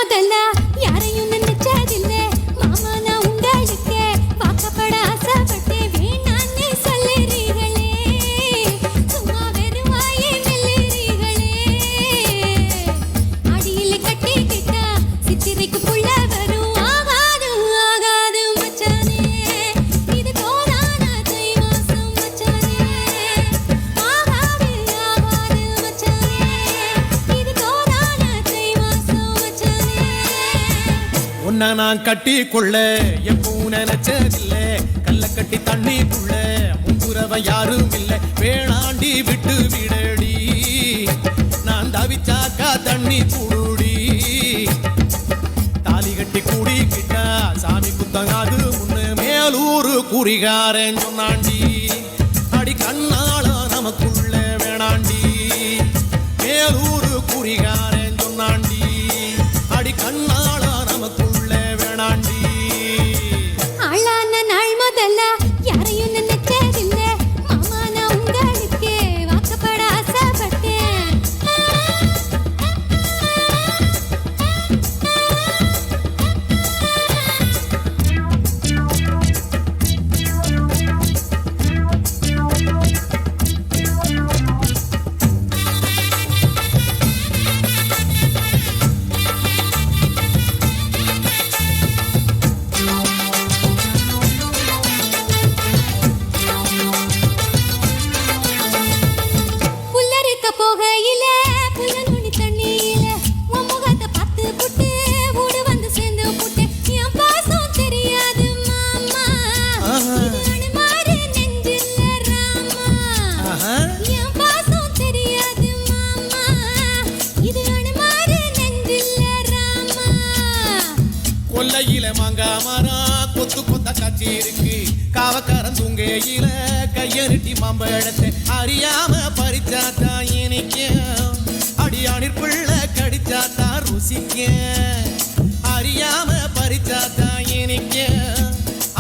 முதல்ல யாரையும் நினைச்சதில்ல மாமா நான் உங்களுக்கு வாக்கப்பட ஆசைப்பட்டேன் வேணான்னு சொல்லுறீங்களே சும்மா வெறும் வாயை மெல்லுறீங்களே அடியில் கட்டிக்கிட்டா சித்திரைக்கு புள்ள வரும் ஆகாது ஆகாது மச்சானே இது தோதான தை மாசம் மச்சானே ஆகாது ஆகாது மச்சானே இது தோதான தை மாசம் மச்சானே உன்னை நான் கட்டி கொள்ள எப்பவும் நினைச்சதில்ல கல்ல கட்டி தண்ணிக்குள்ள முன்புறவ யாரும் இல்லை வேணாண்டி விட்டு விடடி நான் தவிச்சாக்கா தண்ணி குடுடி தாலி கட்டி கூடிக்கிட்டா சாமி புத்தகாது முன்னு மேலூரு குறிகாரன் சொன்னாண்டி அடி கண்ணால நமக்குள்ள வேணாண்டி மேலூரு குறிகாரன் சொன்னாண்டி அடி கண்ணால நமக்குள்ள வேணாண்டி ஆளான நாள் முதல்ல யாரையும் நினைச்சதில்ல மாமா நான் உங்களுக்கு வாக்கப்பட ஆசைப்பட்டேன் புல்லறுக்க போகையில புல்ல நுனி தண்ணியில உன் முகத்தை பார்த்து புட்டு ஊடு வந்து சேர்ந்து புட்டு என் பாசம் தெரியாது மாமா இது அனுமாரு நெஞ்சில்ல ராமா என் பாசம் தெரியாது மாமா இது அனுமாரு நெஞ்சில்ல ராமா கொல்லையில மாங்கா மரம் கொத்து கொத்த காட்சி இருக்கு காவக்காரன் தூங்கையில கையருட்டி மாம்பழத்தை அறியாம பறிச்சாத்தா இனிக்க அடியானிற் பிள்ளை கடிச்சாத்தா ருசிக்க அறியாம பறிச்சாத்தா இனிக்க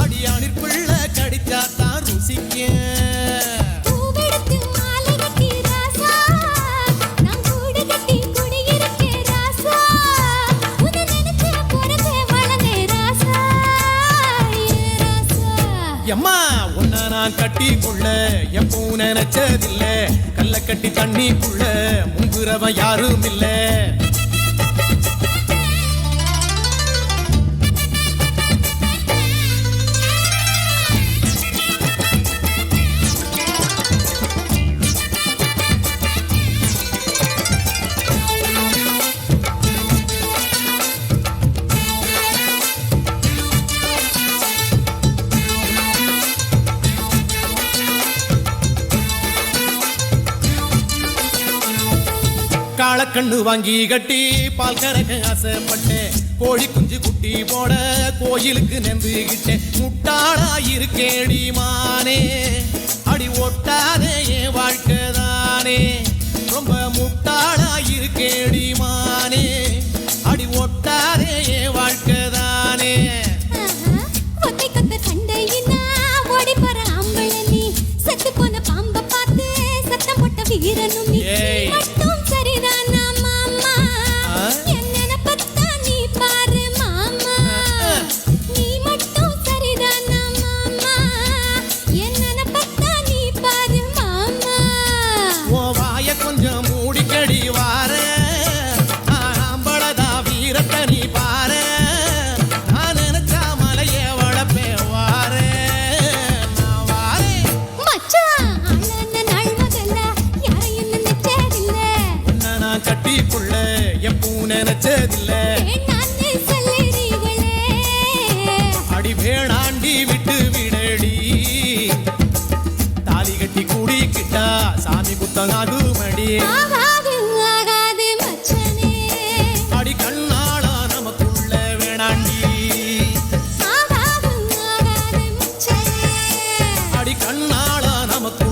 அடியானிற் பிள்ளை கடிச்சாத்தா ருசிக்க பூவெடுத்து மாலை கட்டி ராசா நான் கூடு கட்டி குடியிருக்கே ராசா உன்னை நினைச்ச பொறந்தே வளர்ந்தே ராசா ஏ ராசா எம்மா உன்னை நான் கட்டி கொள்ள எப்பவும் நினைச்சதில்ல கல்ல கட்டி தண்ணிக்குள்ள முங்குறவன் யாரும் இல்லை காளக்கண்ணு வாங்கி கட்டி பால் கறக்க ஆசைப்பட்டேன் கோழி குஞ்சு குட்டி போட கோயிலுக்கு நெந்துகிட்டேன் முட்டாளா இருக்கேடி மானே அடி ஒட்டாதே என் வாழ்க்கை தானே ரொம்ப முட்டாளா இருக்கேடி மானே அடி ஒட்டாதே என் வாழ்க்கை தானே ஒத்தை கொத்த சண்டையினா ஓடி போற ஆம்பள நீ செத்து போன பாம்ப பார்த்து சத்தம் போட்ட வீரனும் நீ ஏய். மட்டும் சரிதானா மாமா என்ன பத்தா நீ பாரு மாமா நீ மட்டும் சரிதானா மாமா என்ன பத்தா நீ பாரு மாமா ஓ வாய கொஞ்சம் மூடிக்கடி வார ஆம்பளதா வீரத்தை நீ பாரு நான் நினைச்சா மலைய வளப்பே வார நான் வாரேன் மச்சான் ஆளான நாள் முதல்ல யாரையும் நினைச்சதில்ல உன்னை நான் கட்டிக்குள்ள எப்பவும் நினைச்சதில்ல வேணான்னு சொல்லுறீங்களே அடி வேணாண்டி விட்டு விடடி தாலி கட்டி கூடிக்கிட்டா சாமி புத்தகாது மடி ஆகாது ஆகாது மச்சானே அடி கண்ணாளா நமக்குள்ள வேணாண்டி ஆகாது ஆகாது மச்சானே அடி கண்ணாளா நமக்கு